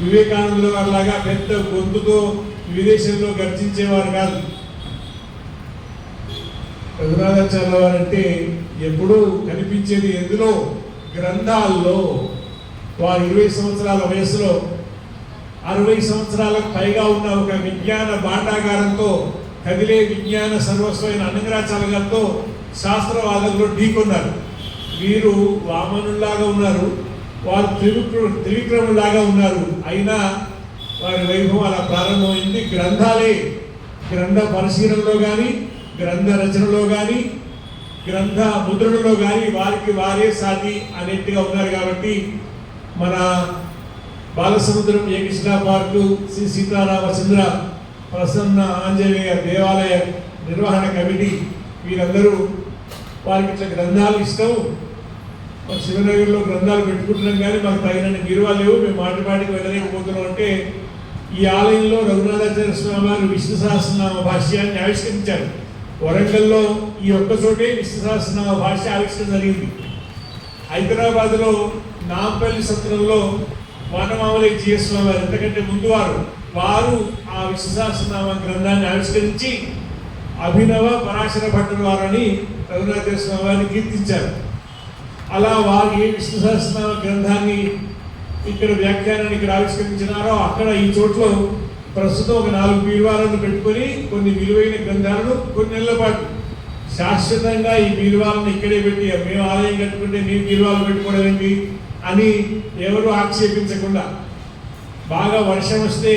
వివేకానందుల వారిలాగా పెద్ద గొంతుతో విదేశంలో గర్జించేవారు కాదు. రఘునాథాచార్యుల వారు అంటే ఎప్పుడూ కనిపించేది ఎందులో? గ్రంథాల్లో. వారు 20 సంవత్సరాల వయసులో 60 సంవత్సరాలకు పైగా ఉన్న ఒక విజ్ఞాన భాండాగారంతో కదిలే విజ్ఞాన సర్వస్వమైన అనంగరాచార్య గారితో శాస్త్రవాదంలో ఢీకొన్నారు. వీరు వామనుల్లాగా ఉన్నారు, వారు త్రివిక్రములాగా ఉన్నారు. అయినా వారి వైభవం అలా ప్రారంభమైంది. గ్రంథాలే, గ్రంథ పరిశీలనలో కానీ, గ్రంథ రచనలో కానీ, గ్రంథ ముద్రణలో కానీ వారికి వారే సాటి అనేట్టుగా ఉన్నారు. కాబట్టి మన బాలసముద్రం ఏకశిలా పార్కు, శ్రీ సీతారామచంద్ర ప్రసన్న ఆంజనేయ దేవాలయ నిర్వహణ కమిటీ వీరందరూ వారికి ఇట్లా గ్రంథాలు ఇష్టం. శివనగర్లో గ్రంథాలు పెట్టుకుంటున్నాం కానీ మాకు తగినన్ని బీరువాలు లేవు, మేము మాటికి వెళ్ళలేకపోతున్నాం అంటే ఈ ఆలయంలో రఘునాథాచార్య స్వామి వారు విష్ణు సహస్రనామ భాష్యాన్ని ఆవిష్కరించారు. వరంగల్లో ఈ ఒక్క చోటే విష్ణు సహస్రనామ భాష్య ఆవిష్కరణ జరిగింది. హైదరాబాద్లో నాంపల్లి సత్రంలో వానమామలై జీఎస్వామి వారు, ఎందుకంటే ముందు వారు ఆ విష్ణు సహస్రనామ గ్రంథాన్ని ఆవిష్కరించి అభినవ పరాశర భట్టుల వారని రఘునాథాచార్య స్వామి వారిని కీర్తించారు. అలా వారు ఏ విష్ణు సహస్రనామ గ్రంథాన్ని ఇక్కడ వ్యాఖ్యానాన్ని ఇక్కడ ఆవిష్కరించినారో అక్కడ ఈ చోట్లో ప్రస్తుతం ఒక 4 బీరువాలను పెట్టుకొని కొన్ని విలువైన గ్రంథాలను కొన్ని నెలల పాటు శాశ్వతంగా ఈ బీరువాలను ఇక్కడే పెట్టి, మేము ఆలయం కట్టుకుంటే మీ బీరువాలు పెట్టుకోవడం ఏంటి అని ఎవరు ఆక్షేపించకుండా, బాగా వర్షం వస్తే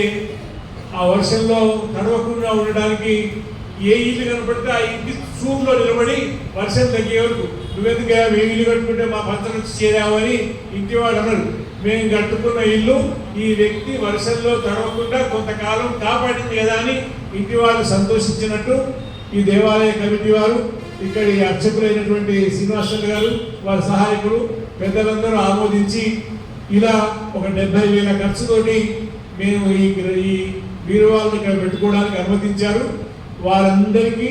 ఆ వర్షంలో తడవకుండా ఉండడానికి ఏ ఇల్లు కనపడితే ఆ ఇంటి చూపులో నిలబడి వర్షం తగ్గే వరకు నువ్వెందుకు మేము ఇల్లు కట్టుకుంటే మా పంచ నుంచి చేరావని ఇంటి వాడు అన్నారు. మేము కట్టుకున్న ఇల్లు ఈ వ్యక్తి వర్షంలో తడవకుండా కొంతకాలం కాపాడింది కదా అని ఇంటి వాళ్ళు సంతోషించినట్టు ఈ దేవాలయ కమిటీ వారు, ఇక్కడి అర్చకులైనటువంటి శ్రీనివాసరావు గారు, వారి సహాయకులు పెద్దలందరూ ఆమోదించి ఇలా ఒక 70,000 ఖర్చుతోటి మేము ఈ బీరువాలను ఇక్కడ పెట్టుకోవడానికి అనుమతించారు. వారందరికీ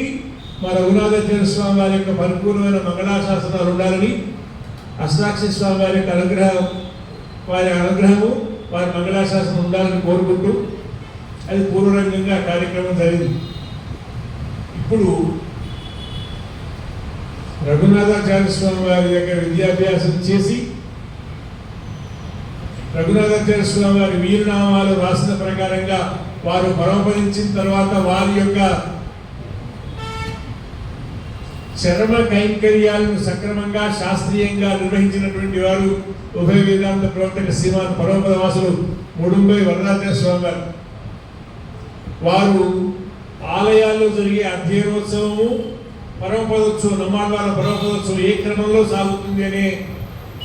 మా రఘునాథాచార్య స్వామి వారి యొక్క పరిపూర్ణమైన మంగళాశాసనాలు ఉండాలని, అష్టాక్షి స్వామి వారి యొక్క అనుగ్రహము వారి మంగళాశాసనం ఉండాలని కోరుకుంటూ అది పూర్వరంగంగా కార్యక్రమం జరిగింది. ఇప్పుడు రఘునాథాచార్య స్వామి వారి దగ్గర విద్యాభ్యాసం చేసి రఘునాథాచార్య స్వామి వారి వీరునామాలు రాసిన ప్రకారంగా వారు పరమపదించిన తర్వాత వారి యొక్క చర్మ కైంకర్యాలను సక్రమంగా శాస్త్రీయంగా నిర్వహించినటువంటి వారు ఉభయ వేదాంత ప్రవర్తక శ్రీమాన్ పరమపదవాసులు ముడుంబై వరదాచార్య స్వామి వారు. వారు ఆలయాల్లో జరిగే అధ్యయనోత్సవము, పరమపదోత్సవం, నమ్మాళ్ళ పరమపదోత్సవం ఏ క్రమంలో సాగుతుంది అనే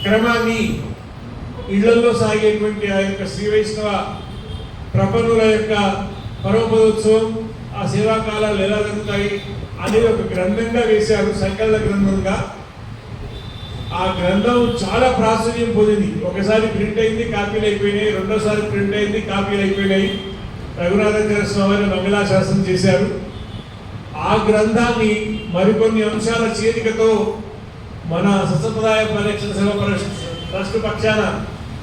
క్రమాన్ని, ఇళ్లలో సాగేటువంటి ఆ యొక్క శ్రీ వైష్ణవ ప్రపన్నుల యొక్క పరమపదోత్సవం, ఆ సేవాకాలాలు ఎలా జరుగుతాయి అనేది ఒక గ్రంథంగా వేశారు, సంకలన గ్రంథంగా. ఆ గ్రంథం చాలా ప్రాచుర్యం పొందింది. ఒకసారి ప్రింట్ అయింది, కాపీలు అయిపోయినాయి, రెండోసారి ప్రింట్ అయింది, కాపీలు అయిపోయినాయి. రఘునాథాచార్య స్వామి మంగళాశాసనం చేశారు. ఆ గ్రంథాన్ని మరికొన్ని అంశాల చేరికతో మన సత్సంప్రదాయ పరిరక్షణ సభ ట్రస్ట్ పక్షాన,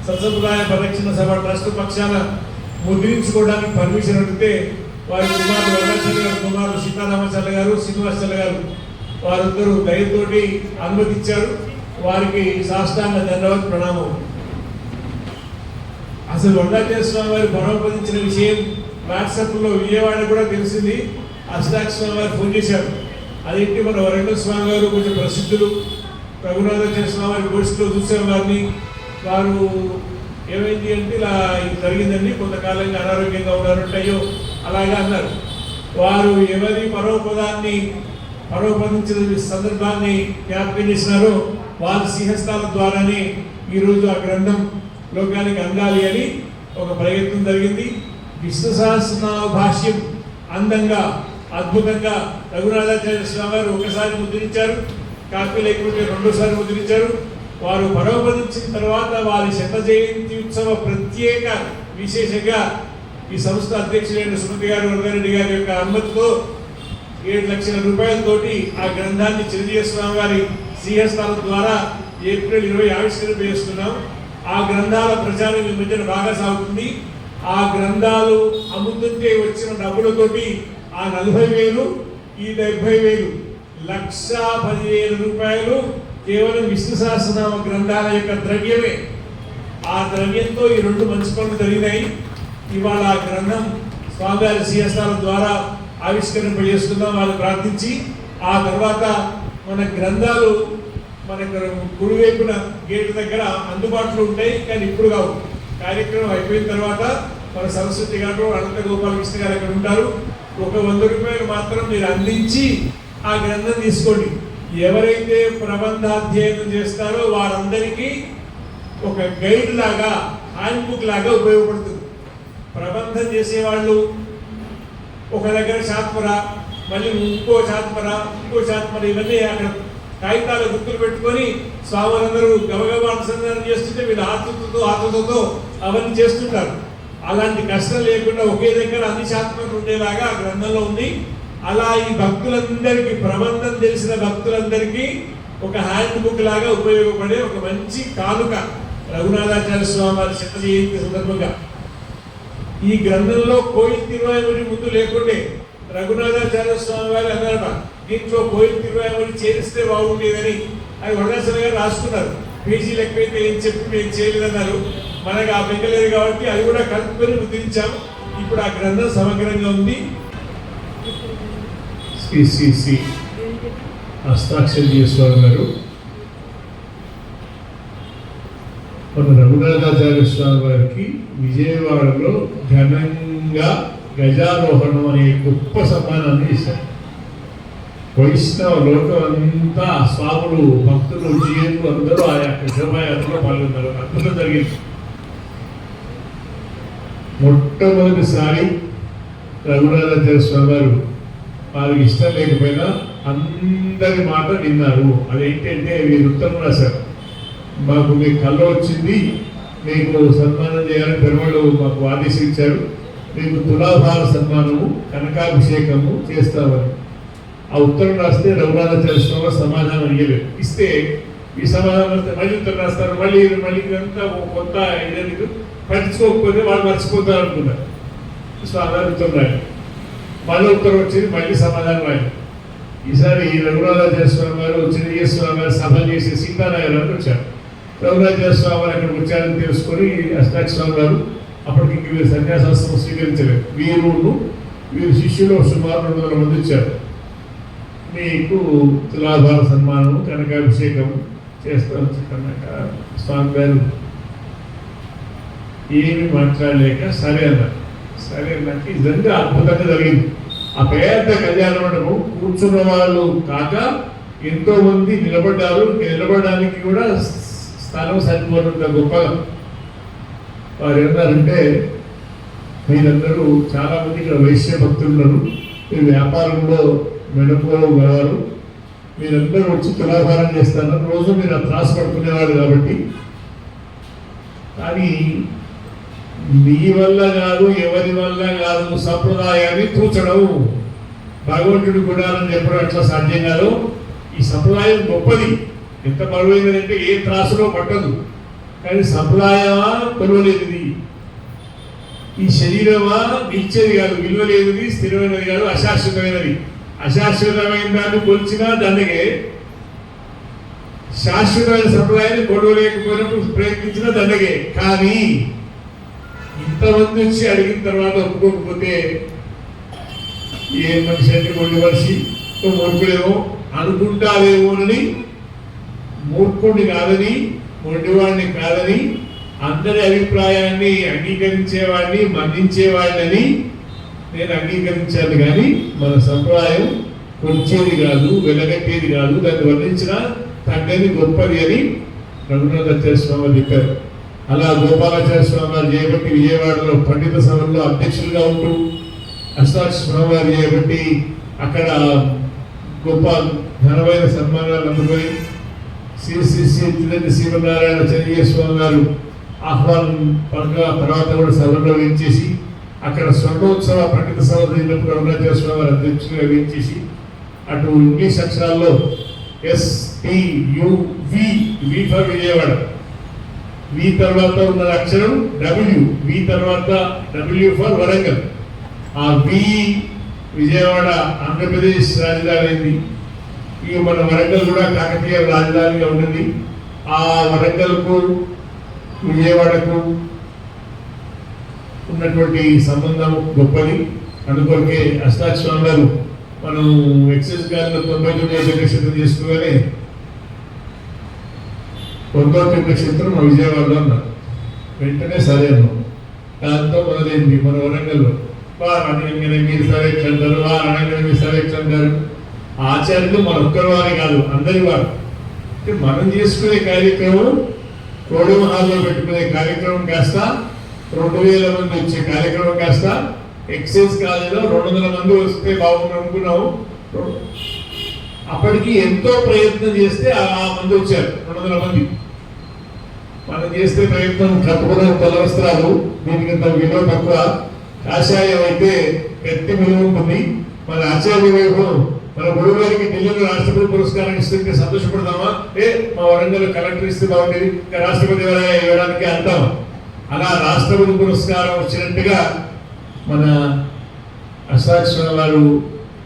సత్సంప్రదాయ పరిరక్షణ సభ ట్రస్ట్ పక్షాన ముద్రించుకోవడానికి పర్మిషన్ అడిగితే వారి కుమారుడు వరదాచార్య గారు, కుమారుడు సీతారామచార్య గారు, శ్రీనివాసాచార్య గారు వారిద్దరూ దయతోటి అనుమతించారు. వారికి సాష్టాంగ ధన్యవాద ప్రణామం. అసలు వరదాచార్య స్వామి వారు పరమపదించిన విషయం వాట్సాప్లో విజయవాడ కూడా తెలిసింది. అష్టాక్ష స్వామి వారు ఫోన్ చేశారు. అదేంటి మన వరంగల్ స్వామి గారు కొంచెం ప్రసిద్ధులు, రఘునాథాచార్య స్వామి వారి గోష్ఠిలో చూసారు వారిని. వారు ఏమైంది అంటే ఇలా ఇది జరిగిందండి, కొంతకాలంగా అనారోగ్యంగా ఉన్నారంటాయో అలాగా అన్నారు. వారు ఎవరి పరోపదించిన సందర్భాన్ని జ్ఞాపకం చేసినారో వారి సింహస్థాల ద్వారానే ఈరోజు ఆ గ్రంథం లోకానికి అందాలి అని ఒక ప్రయత్నం జరిగింది. విష్ణు సహస్రనామ భాష్యం అందంగా, అద్భుతంగా రఘునాథాచార్య స్వామి వారు ఒకసారి ముద్రించారు, కాపీ లేకపోతే రెండోసారి ముద్రించారు. వారు పరోపదించిన తర్వాత వారి శత జయంతి ఉత్సవ ప్రత్యేక విశేషంగా ఈ సంస్థ అధ్యక్షులైన సుమతి గారు, వరదారెడ్డి గారి యొక్క అనుమతితో 7 లక్షల రూపాయలతోటి ఆ గ్రంథాన్ని చిరంజీవి స్వామి వారి శ్రీహస్తాల ద్వారా ఏప్రిల్ 20 ఆవిష్కరణ చేస్తున్నాం. ఆ గ్రంథాల ప్రచారం ఈ మధ్యన బాగా సాగుతుంది. ఆ గ్రంథాలు అమ్ముతుంటే వచ్చిన డబ్బులతోటి ఆ 40,000 ఈ 70,000 1,10,000 కేవలం విష్ణు సహస్రనామ గ్రంథాల యొక్క ద్రవ్యమే. ఆ ద్రవ్యంతో ఈ 2 మంచి పనులు జరిగినాయి. ఇవాళ ఆ గ్రంథం స్వామివారి సిఎస్ఆర్ ద్వారా ఆవిష్కరింపజేస్తున్నాం వాళ్ళు ప్రార్థించి. ఆ తర్వాత మన గ్రంథాలు మన కుడివైపున గేటు దగ్గర అందుబాటులో ఉంటాయి, కానీ ఇప్పుడు కావు. కార్యక్రమం అయిపోయిన తర్వాత మన సరస్వతి గారు, అనంత గోపాలకృష్ణ గారు అక్కడ ఉంటారు. ఒక 100 రూపాయలు మాత్రం మీరు అందించి ఆ గ్రంథం తీసుకోండి. ఎవరైతే ప్రబంధాధ్యయనం చేస్తారో వారందరికీ ఒక గైడ్ లాగా, హ్యాండ్ బుక్ లాగా ఉపయోగపడుతుంది. ప్రబంధం చేసేవాళ్ళు ఒక దగ్గర శాత్మర, మళ్ళీ ఇంకో శాత్మర ఇవన్నీ అక్కడ కాగితాల గుర్తులు పెట్టుకొని స్వాములందరూ గబగబా అనుసంధానం చేస్తుంటే వీళ్ళు ఆతృతతో అవన్నీ చేస్తుంటారు. అలాంటి కష్టం లేకుండా ఒకే దగ్గర అన్ని శాత్మలు ఉండేలాగా ఆ గ్రంథంలో ఉంది. అలా ఈ భక్తులందరికీ, ప్రబంధం తెలిసిన భక్తులందరికీ ఒక హ్యాండ్ బుక్ లాగా ఉపయోగపడే ఒక మంచి కానుక రఘునాథాచార్య స్వామి వారి శత జయంతి సందర్భంగా. ఈ గ్రంథంలో కోయిల్ తిరువాయుమడి ముందు లేకుండే రఘునాథాచార్య స్వామి వారి అన్నారట, దీంట్లో కోయిల్ తిరువాయుమడి చేరిస్తే బాగుండేదని. అది వరదాసన గారు రాసుకున్నారు. పేజీలు ఎక్కువైతే ఏం చెప్పి మేము చేయలేదన్నారు. మనకు ఆ పెంకలేదు కాబట్టి అది కూడా కలుపుకొని ముద్రించాము. ఇప్పుడు ఆ గ్రంథం సమగ్రంగా ఉంది. శ్రీ హస్తాక్షరి స్వామి గారు మన రఘునాథాచార్య స్వామి వారికి విజయవాడలో ఘనంగా గజారోహణం అనే గొప్ప సన్మానాన్ని ఇస్తారు. వైష్ణవ లోకం అంతా, స్వాములు, భక్తులు, జీవులు అందరూ ఆ యొక్క శోభాయాత్రలో పాల్గొన్నారు. అద్భుతం జరిగింది. మొట్టమొదటిసారి రఘునాథాచార్య స్వామి వారు వారికి ఇష్టం లేకపోయినా అందరి మాట విన్నారు. అదేంటంటే వీరు ఉత్తరం రాశారు, మాకు మీ కళ్ళు వచ్చింది, మీకు సన్మానం చేయాలని పెరుమాళ్ళు మాకు ఆదేశించారు, మీకు తులాభార సన్మానము, కనకాభిషేకము చేస్తామని. ఆ ఉత్తరం రాస్తే రఘునాథాచార్య స్వామి సమాధానం ఇవ్వలేదు. ఇస్తే ఈ సమాధానం వస్తే మళ్ళీ ఉత్తరం రాస్తారు, మళ్ళీ ఇదంతా కొంత ఇదేందుకు పట్టించుకోకపోతే వాళ్ళు మర్చిపోతారు అనుకున్నారు. స్వామి ఉత్తరం రాయలేదు. మళ్ళీ ఉత్తరం వచ్చింది, మళ్ళీ సమాధానం రాయలేదు. ఈసారి రఘునాథాచార్య స్వామి వారు, చిన్నయ్య స్వామి వారు సభ చేసి సీతానగరానికి వచ్చారు. రఘునాథాచార్య స్వామి వారు అక్కడికి వచ్చారని తెలుసుకొని అష్టాక్ష స్వామి వారు అప్పటికి వీరు సన్యాసాశ్రమం స్వీకరించలేదు. వీరు శిష్యులు సుమారు 200 మంది వచ్చారు. మీకు తులాభార సన్మానం, కనకాభిషేకం చేస్తాం కనుక స్వామి గారు ఏమి మాట్లాడలేక సరే అన్నారు. సరే అన్నాక ఇదంతా అద్భుతంగా జరిగింది. ఆ పెద్ద కళ్యాణ మండపం కూర్చున్న వాళ్ళు కాక ఎంతో మంది నిలబడ్డారు. నిలబడడానికి కూడా స్థానం సరిపోయినంత గొప్పగా. వారు ఏమన్నారంటే, మీరందరూ చాలా మంది ఇక్కడ వైశ్య భక్తులు ఉన్నారు, మీరు వ్యాపారంలో మెడపోగలవారు, మీరందరూ వచ్చి తులాభారం చేస్తారు, రోజు మీరు త్రాసు పడుకునేవాడు కాబట్టి, కానీ మీ వల్ల కాదు, ఎవరి వల్ల కాదు, సంప్రదాయాన్ని తూచడం భగవంతుడు కూడా అని చెప్పడం అట్లా సాధ్యం కాదు. ఈ సంప్రదాయం గొప్పది, ఎంత బరువైనదంటే ఏ త్రాసులో పట్టదు. కానీ సంప్రదాయమా కొలవలేనిది, ఈ శరీరమా నిలిచేది కాదు, విలువలేనిది, స్థిరమైనది కాదు, అశాశ్వతమైనది. అశాశ్వతమైన దాన్ని కొలిచినా దండగే, శాశ్వతమైన సంప్రదాయాన్ని కొలవలేకపోయినప్పుడు ప్రయత్నించినా దండగే. కానీ ఇంతమంది వచ్చి అడిగిన తర్వాత ఒప్పుకోకపోతే ఏ మనిషి అంటే కొన్ని మనిషి మూర్ఖులేమో అనుకుంటారేమోనని, మూర్ఖుడిని కాదని, మొండివాడిని కాదని, అందరి అభిప్రాయాన్ని అంగీకరించేవాడిని, మన్నించేవాడిని నేను అంగీకరించాను. కానీ మన సంప్రదాయం కొలిచేది కాదు, వెలగట్టేది కాదు, దాన్ని వర్ణించిన తగ్గని గొప్పది అని రఘునాథాచార్య స్వామి చెప్పారు. అలా గోపాలాచార్య స్వామి వారు చేయబట్టి విజయవాడలో పండిత సభల్లో అధ్యక్షులుగా ఉంటూ, అష్టాక్ష స్వామి వారు చేయబట్టి అక్కడ గొప్ప ఘనమైన సన్మానాలు అందుకొని, శ్రీ శ్రీమన్నారాయణ చెన్నయ్య స్వామి గారు ఆహ్వానం పలక తర్వాత కూడా సభలో వేయించేసి, అక్కడ స్వర్ణోత్సవ పండిత సభ జరిగినప్పుడు రఘునాథాచార్య స్వామి వారు అధ్యక్షులుగా వేయించేసి, అటు ఇంగ్లీష్ అక్షరాల్లో STUV, V for Vijayawada, V తర్వాత ఉన్న అక్షరం డబ్ల్యూ, వి తర్వాత డబ్ల్యూ ఫర్ వరంగల్. ఆ వి విజయవాడ ఆంధ్రప్రదేశ్ రాజధాని అయింది. ఇక మన వరంగల్ కూడా కాకతీయ రాజధానిగా ఉంటుంది. ఆ వరంగల్కు విజయవాడకు ఉన్నటువంటి సంబంధం గొప్పది. అందుకొరకే అష్టాక్ష స్వామి గారు మనం ఎక్సైజ్ గారిలో 99 నక్షత్రం చేసుకోగానే 99 నక్షత్రం మా విజయవాడలో అన్నారు. వెంటనే సరే అన్నాం. దాంతో మొదలైంది మన వరంగల్లో అనగానే మీరు సరే ఎట్లా అంటారు, అనగానే మీరు సరే ఎట్లా అంటారు. ఆచార్యులు మన ఒక్కరి వారి కాదు, అందరి వారు. మనం చేసుకునే కార్యక్రమం కోడి మహాల్లో పెట్టుకునే కార్యక్రమం కాస్త 2000 మంది వచ్చే కార్యక్రమం కాస్త ఎక్సైజ్ కాలేజీలో 200 మంది వస్తే బాగుంది అనుకున్నాము. అప్పటికి ఎంతో ప్రయత్నం చేస్తే ఆ మంది వచ్చారు 200 మంది. మనం చేస్తే ప్రయత్నం కట్టుకునే తెల్ల వస్త్రాలు దీనికి విలువ తక్కువ, కాషాయం అయితే గట్టి విలువ ఉంటుంది. మన ఆచార్య వైభవం మన గురువు గారికి ఢిల్లీలో రాష్ట్రపతి పురస్కారం ఇస్తుంటే సంతోషపడదామా? మా వరంగల్ కలెక్టర్ ఇస్తే బాగుండేది, ఇంకా రాష్ట్రపతి ఇవ్వడానికి అంటాం. అలా రాష్ట్రపతి పురస్కారం వచ్చినట్టుగా మన అష్టాక్షర వారు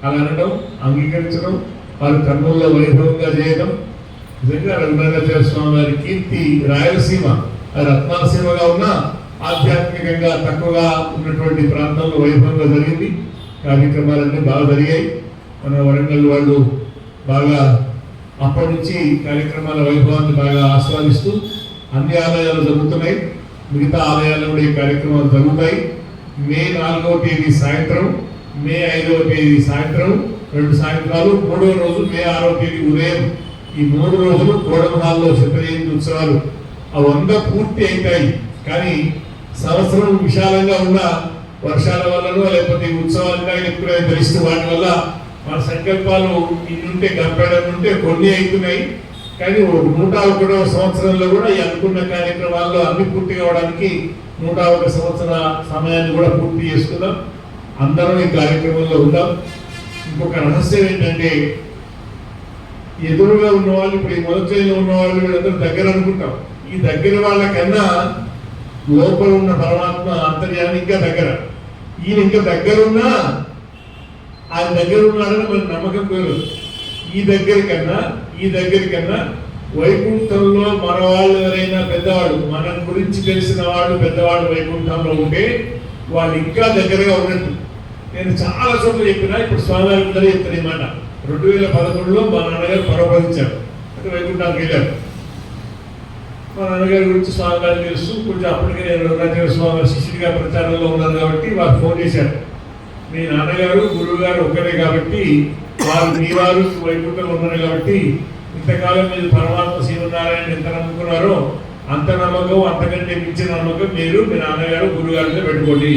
అలా అనడం, అంగీకరించడం, వారు కర్నూలులో వైభవంగా చేయడం నిజంగా రఘునాథాచార్య స్వామి వారి కీర్తి రాయలసీమ రత్నాలసీమగా ఉన్న ఆధ్యాత్మికంగా తక్కువగా ఉన్నటువంటి ప్రాంతంలో వైభవంగా జరిగింది. కార్యక్రమాలన్నీ బాగా జరిగాయి. మన వరంగల్ వాళ్ళు బాగా అప్పటి నుంచి కార్యక్రమాల వైభవాన్ని బాగా ఆస్వాదిస్తూ అన్ని ఆలయాలు జరుగుతున్నాయి. మిగతా ఆలయాల్లో కూడా ఈ కార్యక్రమాలు జరుగుతాయి. మే 4వ తేదీ సాయంత్రం, మే 5వ తేదీ సాయంత్రం 2 సాయంత్రాలు, 3వ రోజు మే 6వ తేదీ ఉదయం, ఈ 3 రోజులు కోడమహాల్లో శతజయంతి ఉత్సవాలు. ఆ 100 పూర్తి అవుతాయి. కానీ సంవత్సరం విశాలంగా ఉన్న వర్షాల వల్లనో లేకపోతే ఉత్సవాలుగా ఎక్కువ ధరిస్తూ వాటి వల్ల మన సంకల్పాలు ఇన్నుంటే ఉంటే కొన్ని అవుతున్నాయి. కానీ 101వ సంవత్సరంలో కూడా ఈ అనుకున్న కార్యక్రమాల్లో అన్ని పూర్తి కావడానికి 101 సంవత్సర సమయాన్ని కూడా పూర్తి చేసుకుందాం. అందరం ఈ కార్యక్రమంలో ఉందాం. ఇంకొక రహస్యం ఏంటంటే ఎదురుగా ఉన్నవాళ్ళు, ఇప్పుడు ఈ మొదటిలో ఉన్నవాళ్ళు వీళ్ళందరూ దగ్గర అనుకుంటాం. ఈ దగ్గర వాళ్ళకన్నా లోపల ఉన్న పరమాత్మ అంతర్యామి ఇంకా దగ్గర. ఈయన ఇంకా దగ్గరున్నా ఆయన దగ్గర ఉన్నాడని మన నమ్మకం పేరు. ఈ దగ్గర కన్నా వైకుంఠంలో మన వాళ్ళు ఎవరైనా పెద్దవాడు, మన గురించి తెలిసిన వాళ్ళు పెద్దవాళ్ళు వైకుంఠంలో ఉంటే వాళ్ళు ఇంకా దగ్గరగా ఉన్నట్టు. నేను చాలా చోట్ల చెప్పినా, ఇప్పుడు స్వామివారి ముందర చెప్తాను ఈ మాట. 2011లో మా నాన్నగారు పరవరించారు, అంటే వైకుంఠానికి వెళ్ళారు. మా నాన్నగారి గురించి స్వామి గారు తెలుసు. కొంచెం అప్పటికే నేను రఘునాథ స్వామి శిష్యుడిగా ప్రచారంలో ఉన్నాను కాబట్టి వారు ఫోన్ చేశారు. మీ నాన్నగారు గురువు గారు ఒక్కరే కాబట్టి వారు మీ వారు వైకుంఠంలో ఉన్నారు కాబట్టి ఇంతకాలం మీరు పరమాత్మ శ్రీనారాయణ ఎంత నమ్ముకున్నారో అంత నమ్మకం, అంతకంటే మించిన నమ్మకం మీరు మీ నాన్నగారు గురువు గారితో పెట్టుకోండి.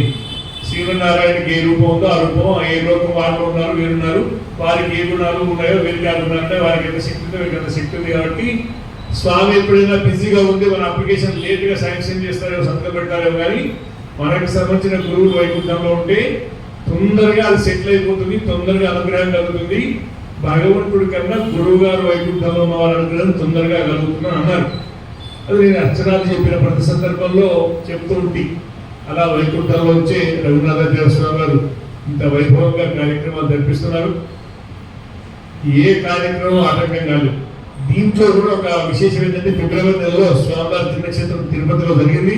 శ్రీనారాయణకి ఏ రూపం ఉందో ఆ రూపం, ఏ లోకం వాళ్ళు ఉన్నారు వీరున్నారు, వారికి ఏ గుణాలు ఉన్నాయో వీరికి ఆ గుణాలు ఉంటాయి, వారికి ఎంత శక్తి ఉందో వీరికి ఎంత శక్తి ఉంది. కాబట్టి స్వామి ఎప్పుడైనా బిజీగా ఉంది, మన అప్లికేషన్ లేట్గా శాంక్షన్ చేస్తారో సంతకం పెడతారో, కానీ మనకు సంబంధించిన గురువులు వైకుంఠంలో ఉంటే తొందరగా అది సెటిల్ అయిపోతుంది, తొందరగా అనుగ్రహం కలుగుతుంది. భగవంతుడి కన్నా గురువు గారు వైకుంఠంలో ఉన్న వాళ్ళ అనుగ్రహం తొందరగా కలుగుతుందని అన్నారు. అది నేను అర్చనాలు చెప్పిన ప్రతి సందర్భంలో చెప్తూ ఉంటే అలా వైకుంఠంలో వచ్చే రఘునాథాచార్య స్వామి గారు ఇంత వైభవంగా కార్యక్రమాలు జరిపిస్తున్నారు. ఏ కార్యక్రమం ఆటంకం కాదు. దీంట్లో కూడా ఒక విశేషం ఏంటంటే ఫిబ్రవరి నెలలో స్వామివారి దినక్షేత్రం తిరుపతిలో జరిగింది.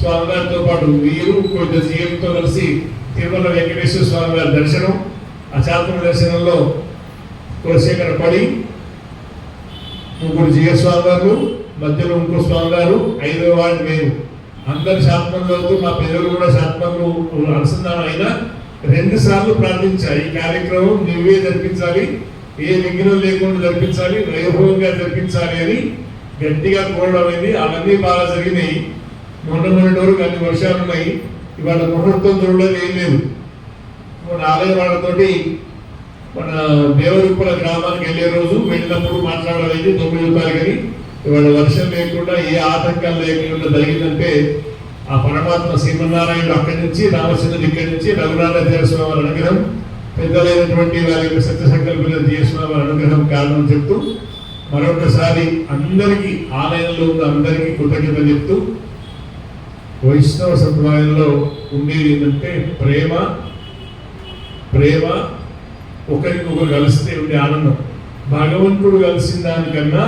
స్వామివారితో పాటు వీరు కొంచెం సీఎంతో కలిసి తిరుమల వెంకటేశ్వర స్వామి గారి దర్శనం, అచాత్మ దర్శనంలో కులశేఖర పడి, ముగ్గురు జిఎస్ స్వామి గారు, మధ్యలో ఇంకో స్వామి గారు, 5వ వార్డు నేను, అందరు శాత్మలు అవుతూ మా పిల్లలు కూడా శాత్మలు అనుసంధానం అయినా 2 సార్లు ప్రార్థించాలి. ఈ కార్యక్రమం నువ్వే జరిపించాలి, ఏ విఘ్నం లేకుండా జరిపించాలి, వైభవంగా జరిపించాలి అని గట్టిగా కోరడం అయింది. అవన్నీ బాగా జరిగినాయి. మొన్నటి వరకు అన్ని వర్షాలు ఉన్నాయి. ఇవాళ ముహూర్తం చూడలేదు, ఏం లేదు. మన ఆలయ వాళ్ళతోటి మన దేవరూపల గ్రామానికి వెళ్ళే రోజు వెళ్ళినప్పుడు మాట్లాడలేదు 9వ తారీఖుని. ఇవాళ వర్షం లేకుండా ఏ ఆటంకాలు లేకుండా జరిగిందంటే ఆ పరమాత్మ శ్రీమన్నారాయణుడు అక్కడి నుంచి, రామచంద్రుడు ఇక్కడి నుంచి, రఘునాథాచార్య స్వామి వారి అనుగ్రహం, పెద్దలైనటువంటి వారి యొక్క సత్య సంకల్ప జీవస్వామి వారి అనుగ్రహం కారణం చెప్తూ మరొకసారి అందరికీ ఆలయంలో ఉన్న అందరికీ కృతజ్ఞత చెప్తూ, వైష్ణవ సంప్రదాయంలో ఉండేది ఏంటంటే ప్రేమ, ఒకరికొకరు కలిస్తే ఉండే ఆనందం. భగవంతుడు కలిసిన దానికన్నా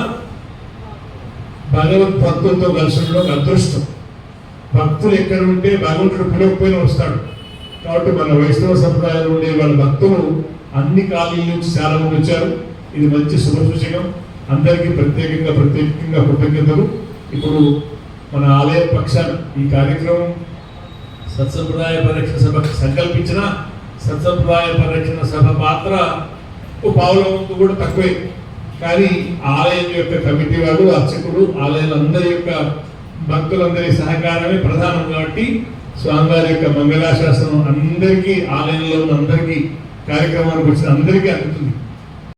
భగవత్ భక్తులతో కలిసి ఉండడం ఒక అదృష్టం. భక్తులు ఎక్కడ ఉంటే భగవంతుడు పిలవకపోయినా వస్తాడు. కాబట్టి మన వైష్ణవ సంప్రదాయంలో ఉండే వాళ్ళ భక్తులు అన్ని కాలనీల నుంచి చాలా మంది వచ్చారు. ఇది మంచి శుభసూచకం. అందరికీ ప్రత్యేకంగా కృతజ్ఞతలు. ఇప్పుడు మన ఆలయ పక్షాన ఈ కార్యక్రమం సత్సంప్రదాయ పరిరక్షణ సభ సంకల్పించిన సత్సంప్రదాయ పరిరక్షణ సభ పాత్ర పావుల వంతు కూడా తక్కువే. కానీ ఆలయం యొక్క కమిటీ వాడు, అర్చకుడు, ఆలయాలందరి యొక్క భక్తులందరి సహకారమే ప్రధానం. కాబట్టి స్వామివారి యొక్క మంగళాశాసనం అందరికీ, ఆలయంలో ఉన్న అందరికీ, కార్యక్రమానికి వచ్చిన అందరికీ అందుతుంది.